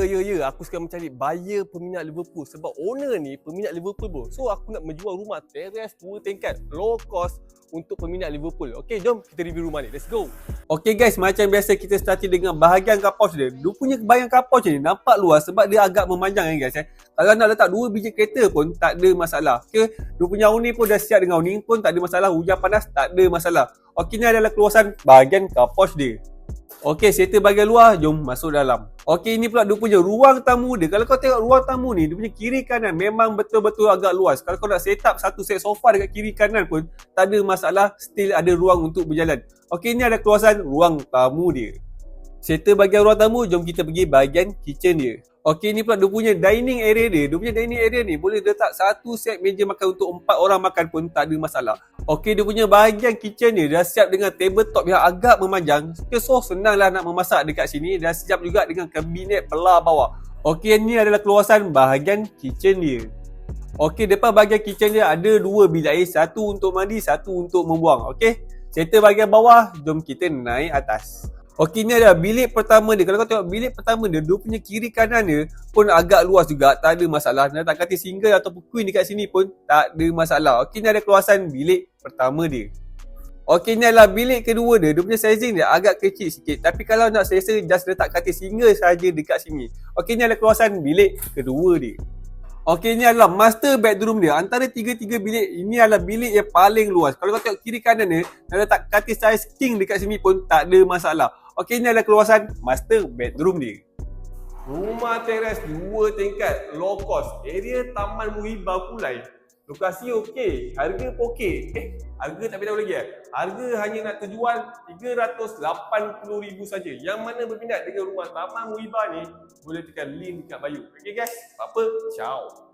Aku sekarang mencari buyer peminat Liverpool sebab owner ni peminat Liverpool bro. So aku nak menjual rumah teres 2 tingkat low cost untuk peminat Liverpool. Okay, jom kita review rumah ni. Let's go. Okay guys, macam biasa kita start dengan bahagian car porch dia. Dia punya bahagian car porch ni nampak luas sebab dia agak memanjang guys. Kalau nak letak 2 biji kereta pun tak ada masalah. Okay, dia punya awning pun dah siap dengan awning pun tak ada masalah. Hujan panas tak ada masalah. Okay, ni adalah keluasan bahagian car porch dia. Okey, settle bahagian luar, jom masuk dalam. Okey, ini pula dia punya ruang tamu dia. Kalau kau tengok ruang tamu ni, dia punya kiri kanan memang betul-betul agak luas. Kalau kau nak set up satu set sofa dekat kiri kanan pun tak ada masalah, still ada ruang untuk berjalan. Okey, ini ada keluasan ruang tamu dia. Settle bahagian ruang tamu, jom kita pergi bahagian kitchen dia. Okey, ni pula dia punya dining area dia. Dia punya dining area ni boleh letak satu set meja makan untuk 4 orang makan pun tak ada masalah. Okey, dia punya bahagian kitchen ni dah siap dengan tabletop yang agak memanjang. So senanglah nak memasak dekat sini. Dah siap juga dengan kabinet belah bawah. Okey, ni adalah keluasan bahagian kitchen dia. Okey, depan bahagian kitchen dia ada 2 bilik air. Satu untuk mandi, satu untuk membuang. Okey, settle bahagian bawah, jom kita naik atas. Okey, ni adalah bilik pertama dia. Kalau kau tengok bilik pertama dia, dia punya kiri kanan dia pun agak luas juga. Tak ada masalah. Nak letak katil single ataupun queen dekat sini pun tak ada masalah. Okey, ni ada keluasan bilik pertama dia. Okey, ni adalah bilik kedua dia. Dia punya sizing dia agak kecil sikit. Tapi kalau nak selesa, just letak katil single saja dekat sini. Okey, ni adalah keluasan bilik kedua dia. Okey, ini adalah master bedroom dia. Antara 3 bilik, ini adalah bilik yang paling luas. Kalau kau tengok kiri kanan dia, nak letak katil size king dekat sini pun tak ada masalah. Okey, ini adalah keluasan master bedroom dia. Rumah teres 2 tingkat, low cost. Area Taman Muhibah Pulai. Lokasi okey, harga pun okey. Harga tak beritahu lagi Harga hanya nak terjual RM380,000 saja. Yang mana berminat dengan rumah Taman Muhibah ni, boleh tekan link dekat bio. Okey guys, apa-apa, ciao.